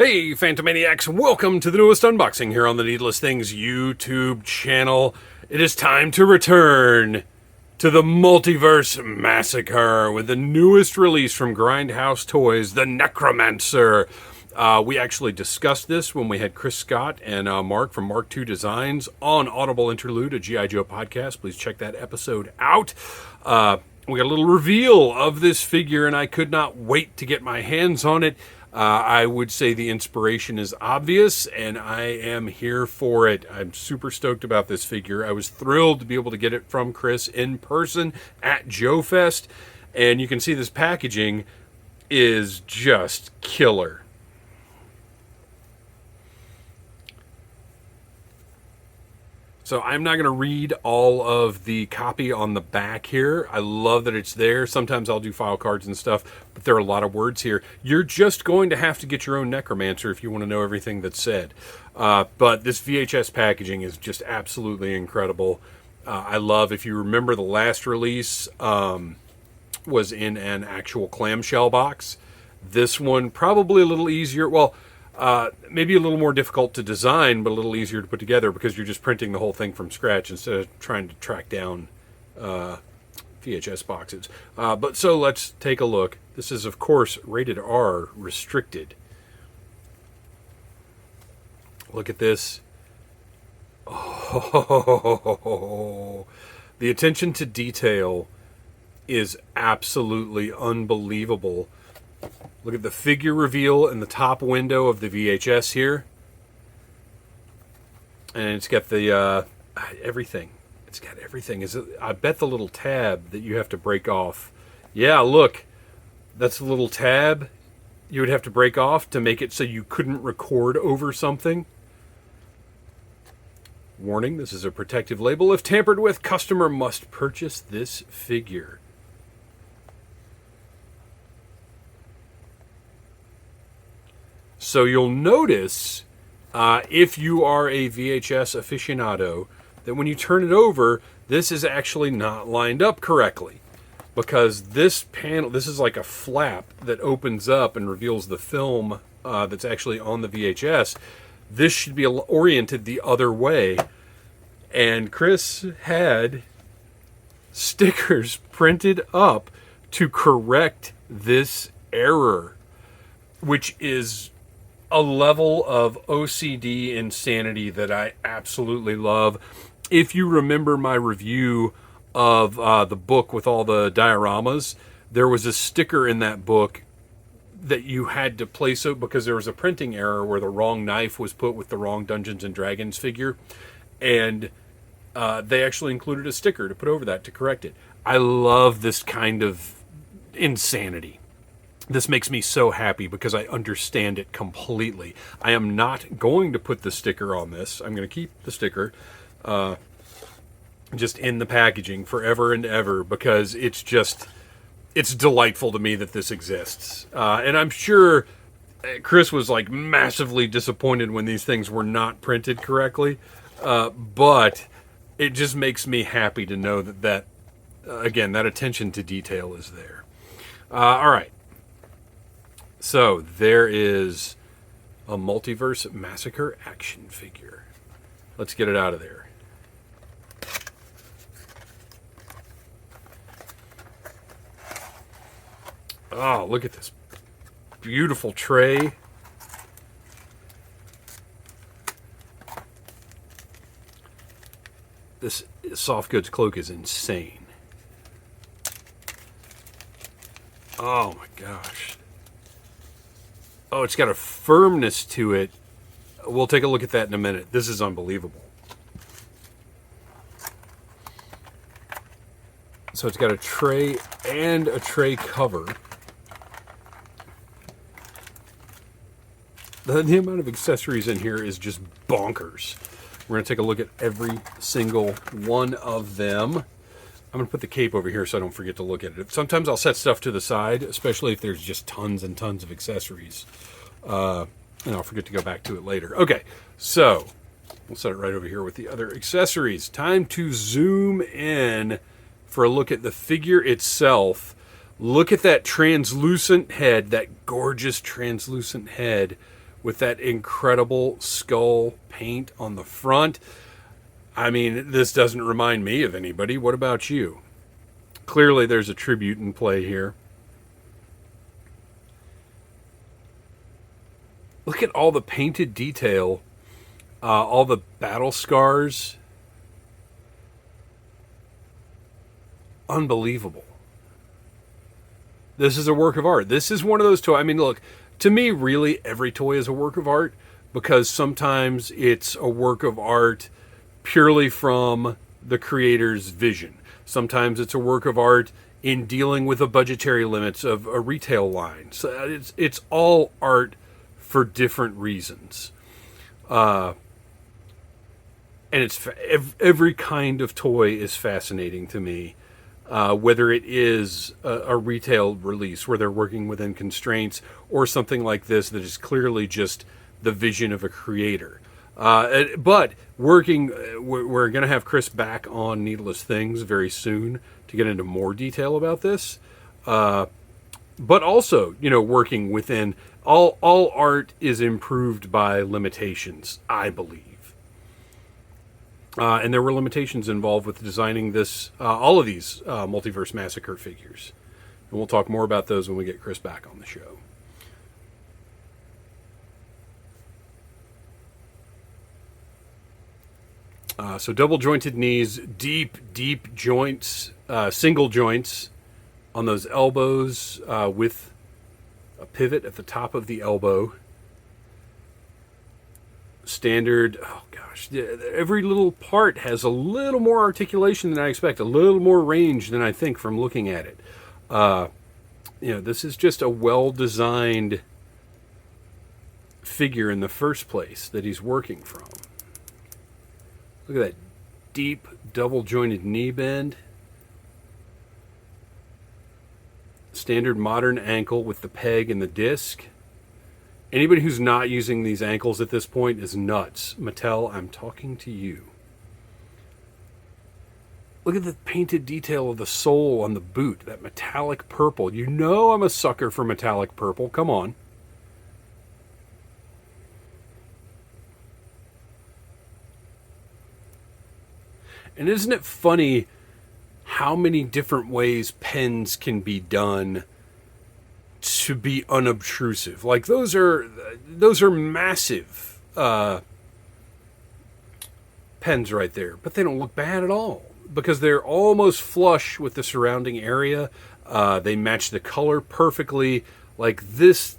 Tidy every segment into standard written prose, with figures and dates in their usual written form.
Hey, Phantomaniacs, welcome to the newest unboxing here on the Needless Things YouTube channel. It is time to return to the Multiverse Massacre with the newest release from Grindhouse Toys, the Necromancer. We actually discussed this when we had Chris Scott and Mark from Mark II Designs on Audible Interlude, a G.I. Joe podcast. Please check that episode out. We got a little reveal of this figure, and I could not wait to get my hands on it. I would say the inspiration is obvious, and I am here for it. I'm super stoked about this figure. I was thrilled to be able to get it from Chris in person at Joe Fest, and you can see this packaging is just killer. So I'm not going to read all of the copy on the back here. I love that it's there. Sometimes I'll do file cards and stuff, but there are a lot of words here. You're just going to have to get your own Necromancer if you want to know everything that's said. But this VHS packaging is just absolutely incredible. I love, if you remember, the last release was in an actual clamshell box. This one probably a little easier. Well, maybe a little more difficult to design, but a little easier to put together because you're just printing the whole thing from scratch instead of trying to track down VHS boxes. But so let's take a look. This is, of course, rated R, restricted. Look at this. Oh, the attention to detail is absolutely unbelievable. Look at the figure reveal in the top window of the VHS here. And it's got the everything. It's got everything. I bet the little tab that you have to break off. Yeah, look. That's the little tab you would have to break off to make it so you couldn't record over something. Warning, this is a protective label. If tampered with, customer must purchase this figure. So you'll notice, if you are a VHS aficionado, that when you turn it over, this is actually not lined up correctly. Because this panel, this is like a flap that opens up and reveals the film that's actually on the VHS. This should be oriented the other way. And Chris had stickers printed up to correct this error, which is a level of OCD insanity that I absolutely love. If you remember my review of the book with all the dioramas, there was a sticker in that book that you had to place it because there was a printing error where the wrong knife was put with the wrong Dungeons and Dragons figure, and they actually included a sticker to put over that to correct it. I love this kind of insanity. This makes me so happy because I understand it completely. I am not going to put the sticker on this. I'm going to keep the sticker just in the packaging forever and ever because it's delightful to me that this exists. And I'm sure Chris was like massively disappointed when these things were not printed correctly. But it just makes me happy to know that again, that attention to detail is there. All right. So, there is a Multiverse Massacre action figure. Let's get it out of there. Oh, look at this beautiful tray. This soft goods cloak is insane. Oh my gosh. Oh, it's got a firmness to it. We'll take a look at that in a minute. This is unbelievable. So it's got a tray and a tray cover. The amount of accessories in here is just bonkers. We're going to take a look at every single one of them. I'm going to put the cape over here so I don't forget to look at it. Sometimes I'll set stuff to the side, especially if there's just tons and tons of accessories. And I'll forget to go back to it later. Okay, so we'll set it right over here with the other accessories. Time to zoom in for a look at the figure itself. Look at that translucent head, that gorgeous translucent head with that incredible skull paint on the front. I mean, this doesn't remind me of anybody. What about you? Clearly, there's a tribute in play here. Look at all the painted detail, all the battle scars. Unbelievable. This is a work of art. This is one of those toys. I mean, look, to me, really, every toy is a work of art, because sometimes it's a work of art purely from the creator's vision. Sometimes it's a work of art in dealing with the budgetary limits of a retail line. So it's all art for different reasons. And it's every kind of toy is fascinating to me. Whether it is a retail release where they're working within constraints, or something like this that is clearly just the vision of a creator. But we're going to have Chris back on Needless Things very soon to get into more detail about this. But also, working within all art is improved by limitations, I believe. And there were limitations involved with designing this, all of these Multiverse Massacre figures. And we'll talk more about those when we get Chris back on the show. So double jointed knees, deep joints, single joints on those elbows with a pivot at the top of the elbow. Standard, oh gosh, every little part has a little more articulation than I expect, a little more range than I think from looking at it. This is just a well-designed figure in the first place that he's working from. Look at that deep double-jointed knee bend. Standard modern ankle with the peg and the disc. Anybody who's not using these ankles at this point is nuts. Mattel, I'm talking to you. Look at the painted detail of the sole on the boot, that metallic purple. You know I'm a sucker for metallic purple. Come on. And isn't it funny how many different ways pens can be done to be unobtrusive? Like those are massive pens right there, but they don't look bad at all because they're almost flush with the surrounding area. They match the color perfectly. Like this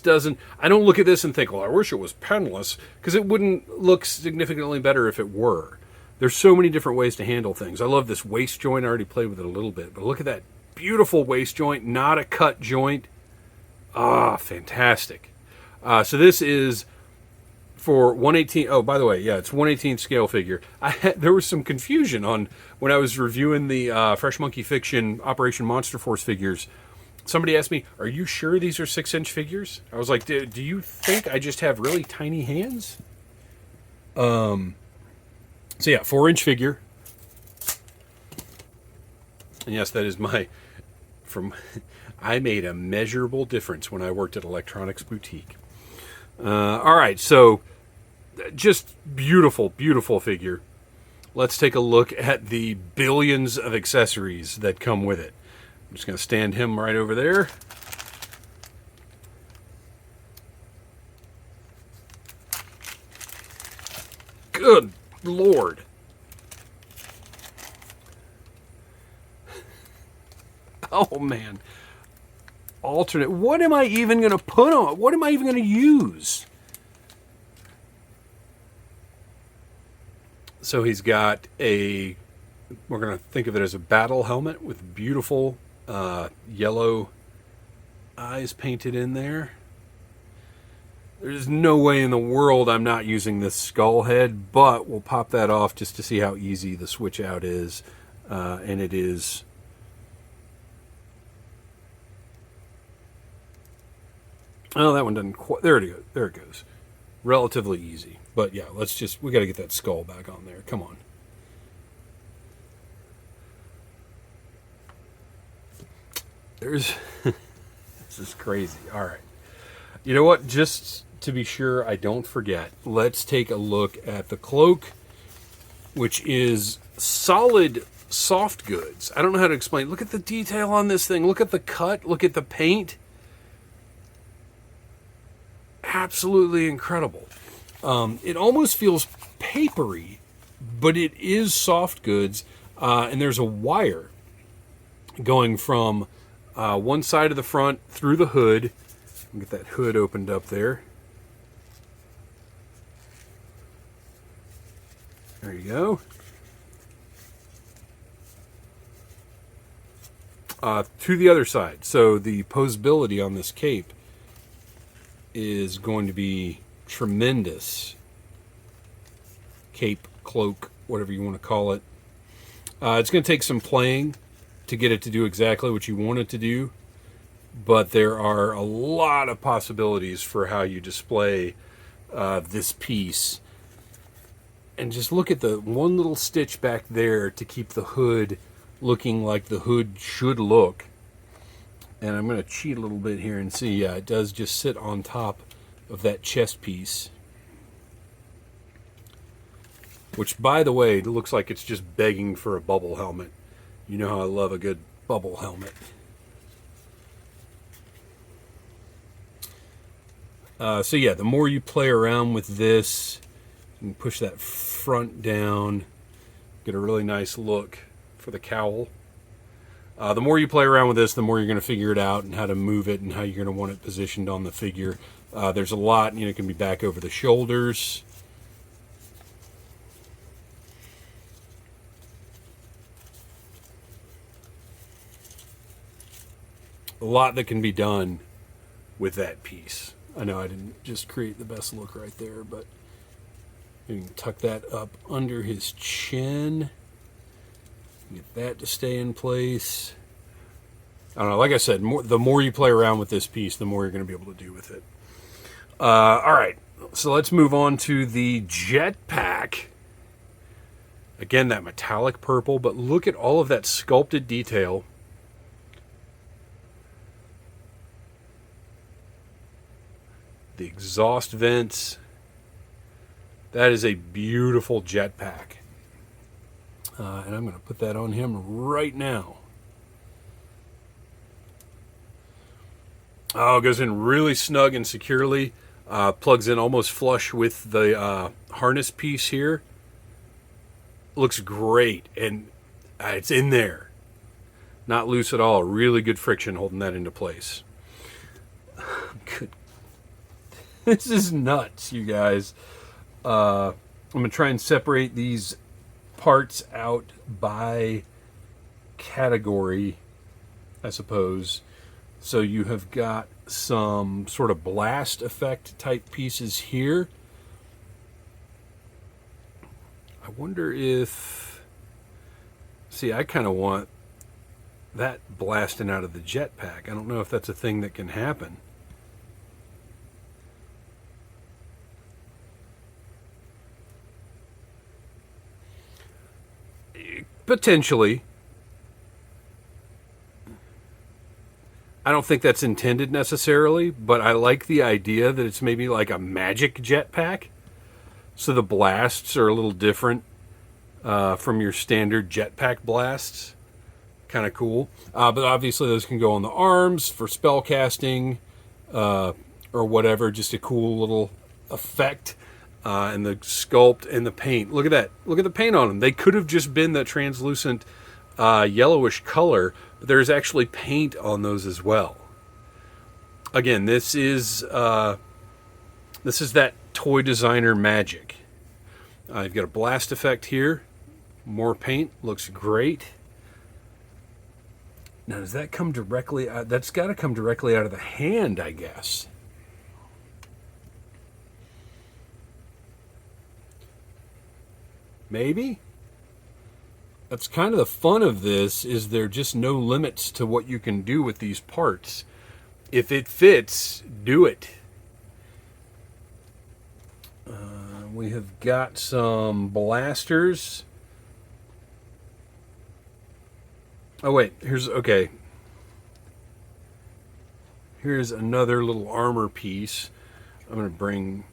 doesn't. I don't look at this and think, well, I wish it was penless, because it wouldn't look significantly better if it were. There's so many different ways to handle things. I love this waist joint. I already played with it a little bit, but look at that beautiful waist joint, not a cut joint. Ah, fantastic. So this is for 1/18. Oh, by the way, yeah, it's 1/18 scale figure. There was some confusion on when I was reviewing the Fresh Monkey Fiction Operation Monster Force figures. Somebody asked me, are you sure these are 6-inch figures? I was like, do you think I just have really tiny hands? So yeah, 4-inch figure. And yes, that is I made a measurable difference when I worked at Electronics Boutique. All right, so just beautiful, beautiful figure. Let's take a look at the billions of accessories that come with it. I'm just going to stand him right over there. Good Lord. Oh, man. Alternate. What am I even going to put on? What am I even going to use? So he's got we're going to think of it as a battle helmet with beautiful yellow eyes painted in there. There's no way in the world I'm not using this skull head, but we'll pop that off just to see how easy the switch out is. And it is... Oh, that one doesn't quite... There it goes. There it goes. Relatively easy. But yeah, we got to get that skull back on there. Come on. This is crazy. All right. You know what? Just to be sure I don't forget, let's take a look at the cloak, which is solid soft goods. I don't know how to explain. Look at the detail on this thing. Look at the cut. Look at the paint. Absolutely incredible. It almost feels papery, but it is soft goods. And there's a wire going from one side of the front through the hood. Get that hood opened up there. There you go. To the other side. So the posability on this cape is going to be tremendous. Cape, cloak, whatever you want to call it. It's going to take some playing to get it to do exactly what you want it to do, but there are a lot of possibilities for how you display this piece. And just look at the one little stitch back there to keep the hood looking like the hood should look. And I'm going to cheat a little bit here and see, yeah, it does just sit on top of that chest piece. Which, by the way, looks like it's just begging for a bubble helmet. You know how I love a good bubble helmet. So yeah, the more you play around with this, you can push that front down, get a really nice look for the cowl. The more you play around with this, the more you're going to figure it out and how to move it and how you're going to want it positioned on the figure. There's a lot, it can be back over the shoulders. A lot that can be done with that piece. I know I didn't just create the best look right there, but you can tuck that up under his chin. Get that to stay in place. I don't know, like I said, the more you play around with this piece, the more you're going to be able to do with it. All right, so let's move on to the jetpack. Again, that metallic purple, but look at all of that sculpted detail. The exhaust vents. That is a beautiful jetpack. And I'm going to put that on him right now. Oh, it goes in really snug and securely. Plugs in almost flush with the harness piece here. Looks great. And it's in there. Not loose at all. Really good friction holding that into place. Good. This is nuts, you guys. I'm going to try and separate these parts out by category, I suppose. So you have got some sort of blast effect type pieces here. I wonder if... See, I kind of want that blasting out of the jetpack. I don't know if that's a thing that can happen. Potentially. I don't think that's intended necessarily, but I like the idea that it's maybe like a magic jetpack. So the blasts are a little different from your standard jetpack blasts. Kind of cool. But obviously those can go on the arms for spell casting or whatever. Just a cool little effect. And the sculpt and the paint. Look at that. Look at the paint on them. They could have just been that translucent yellowish color, but there's actually paint on those as well. Again, this is that toy designer magic. You've got a blast effect here. More paint. Looks great. Now, does that come directly out? That's got to come directly out of the hand, I guess. Maybe? That's kind of the fun of this, is there just no limits to what you can do with these parts. If it fits, do it. We have got some blasters. Oh wait, okay. Here's another little armor piece. I'm going to bring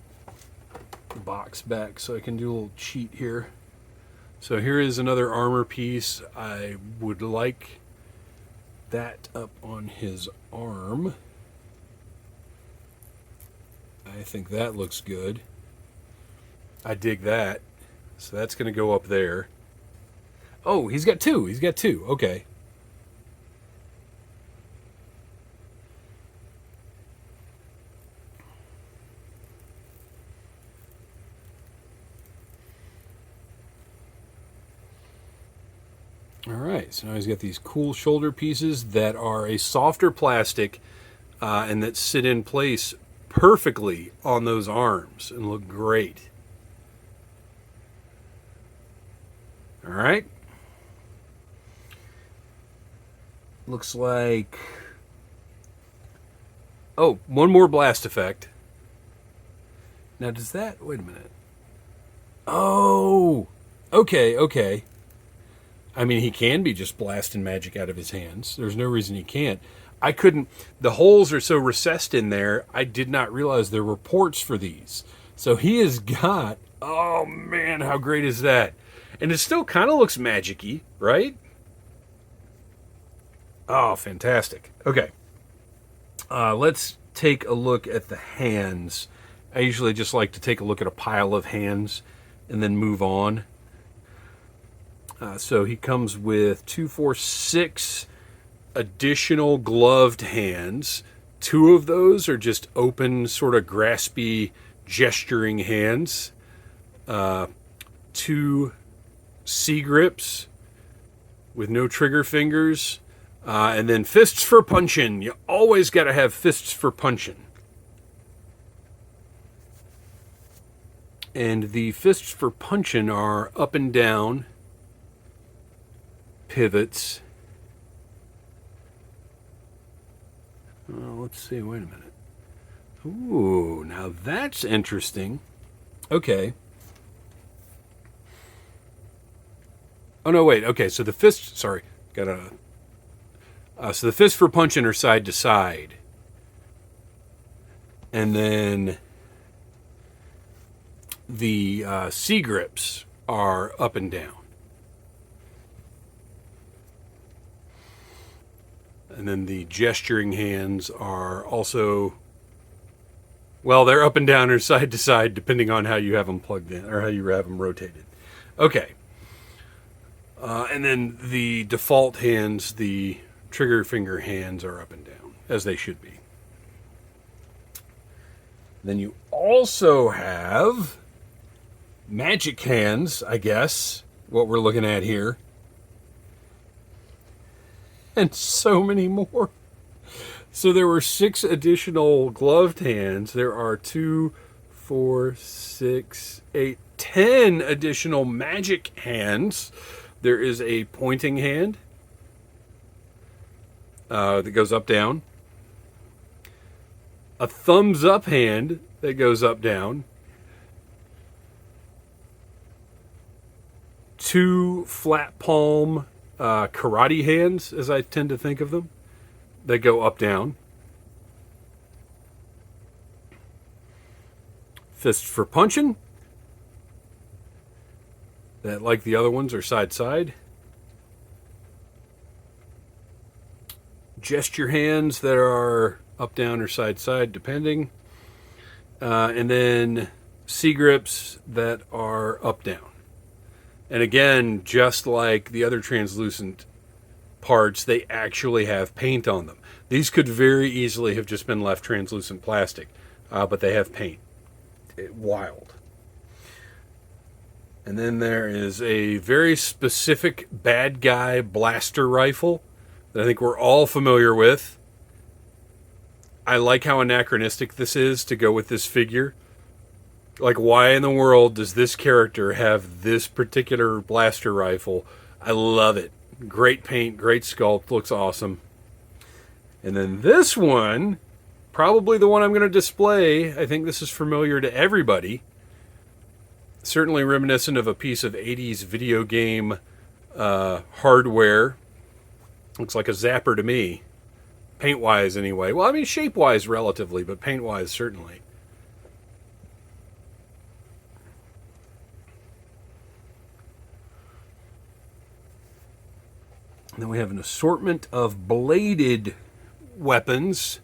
the box back so I can do a little cheat here. So here is another armor piece. I would like that up on his arm. I think that looks good. I dig that. So that's going to go up there. Oh, he's got two. He's got two. Okay. All right, so now he's got these cool shoulder pieces that are a softer plastic and that sit in place perfectly on those arms and look great. All right. Looks like... Oh, one more blast effect. Now does that... Wait a minute. Oh! Okay. I mean, he can be just blasting magic out of his hands. There's no reason he can't. I couldn't... The holes are so recessed in there, I did not realize there were ports for these. So he has got... Oh, man, how great is that? And it still kind of looks magic-y, right? Oh, fantastic. Okay. Let's take a look at the hands. I usually just like to take a look at a pile of hands and then move on. So he comes with 2, 4, 6 additional gloved hands. 2 of those are just open, sort of graspy, gesturing hands. 2 C grips with no trigger fingers. And then fists for punching. You always got to have fists for punching. And the fists for punching are up and down pivots. Let's see, wait a minute. Ooh, now that's interesting. Okay. Oh, no, wait. Okay, so the fists, sorry. So the fists for punching are side to side. And then the C grips are up and down. And then the gesturing hands are also, well, they're up and down or side to side, depending on how you have them plugged in or how you have them rotated. Okay. And then the default hands, the trigger finger hands, are up and down, as they should be. Then you also have magic hands, I guess, what we're looking at here. And so many more. So there were 6 additional gloved hands. There are 2, 4, 6, 8, 10 additional magic hands. There is a pointing hand that goes up, down. A thumbs up hand that goes up, down. 2 flat palm karate hands, as I tend to think of them, that go up, down. Fists for punching, that, like the other ones, are side side. Gesture hands that are up, down, or side side, depending. And then C grips that are up, down. And again, just like the other translucent parts, they actually have paint on them. These could very easily have just been left translucent plastic, but they have paint. Wild. And then there is a very specific bad guy blaster rifle that I think we're all familiar with. I like how anachronistic this is to go with this figure. Like, why in the world does this character have this particular blaster rifle? I love it. Great paint, great sculpt, looks awesome. And then this one, probably the one I'm going to display. I think this is familiar to everybody. Certainly reminiscent of a piece of 80s video game hardware. Looks like a zapper to me. Paint-wise, anyway. Well, I mean, shape-wise, relatively, but paint-wise, certainly. And then we have an assortment of bladed weapons.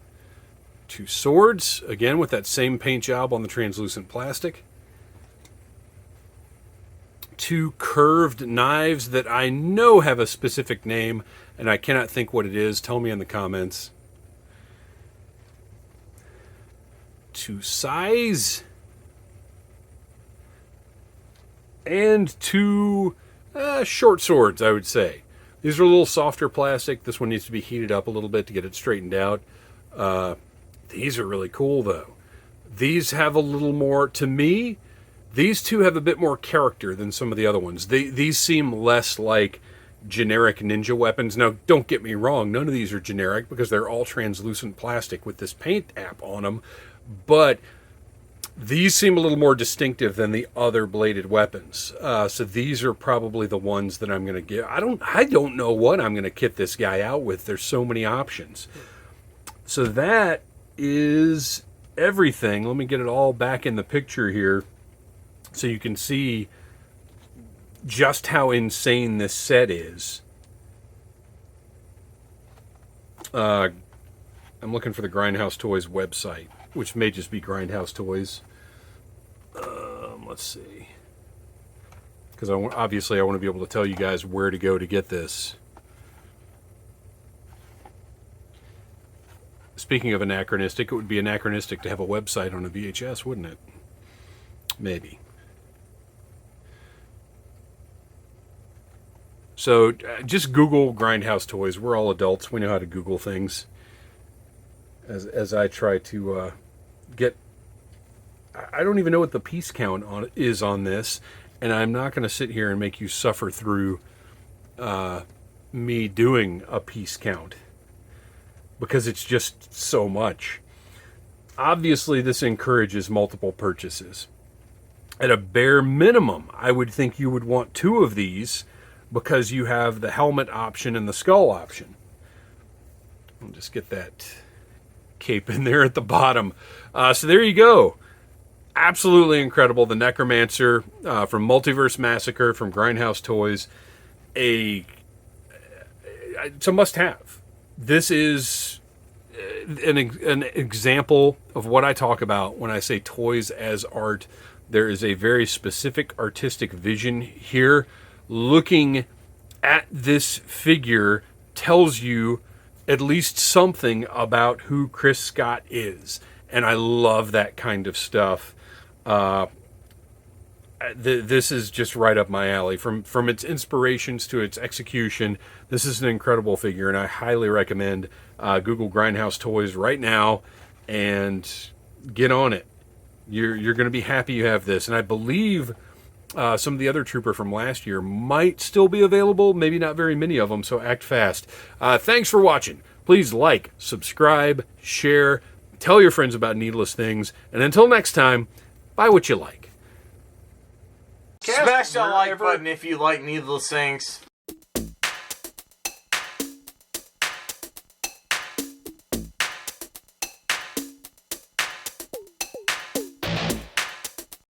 2 swords, again with that same paint job on the translucent plastic. 2 curved knives that I know have a specific name, and I cannot think what it is. Tell me in the comments. 2 sais. And 2 short swords, I would say. These are a little softer plastic. This one needs to be heated up a little bit to get it straightened out. These are really cool, though. These have a little more, to me, these 2 have a bit more character than some of the other ones. These seem less like generic ninja weapons. Now, don't get me wrong, none of these are generic because they're all translucent plastic with this paint app on them. But these seem a little more distinctive than the other bladed weapons. So these are probably the ones that I'm going to get. I don't know what I'm going to kit this guy out with. There's so many options. So that is everything. Let me get it all back in the picture here so you can see just how insane this set is. I'm looking for the Grindhouse Toys website, which may just be Grindhouse Toys. Let's see. Because obviously I want to be able to tell you guys where to go to get this. Speaking of anachronistic, it would be anachronistic to have a website on a VHS, wouldn't it? Maybe. So just Google Grindhouse Toys. We're all adults. We know how to Google things. As I try to get... I don't even know what the piece count is on this, and I'm not going to sit here and make you suffer through me doing a piece count, because it's just so much. Obviously, this encourages multiple purchases. At a bare minimum, I would think you would want 2 of these because you have the helmet option and the skull option. I'll just get that cape in there at the bottom. So there you go. Absolutely incredible. The Necromancer from Multiverse Massacre from Grindhouse Toys. It's a must-have. This is an example of what I talk about when I say toys as art. There is a very specific artistic vision here. Looking at this figure tells you at least something about who Chris Scott is. And I love that kind of stuff. This is just right up my alley. From its inspirations to its execution, this is an incredible figure, and I highly recommend Google Grindhouse Toys right now and get on it. You're going to be happy you have this. And I believe some of the other Trooper from last year might still be available. Maybe not very many of them, so act fast. Thanks for watching. Please like, subscribe, share, tell your friends about Needless Things, and until next time, buy what you like. Smash that like button if you like Needless Things.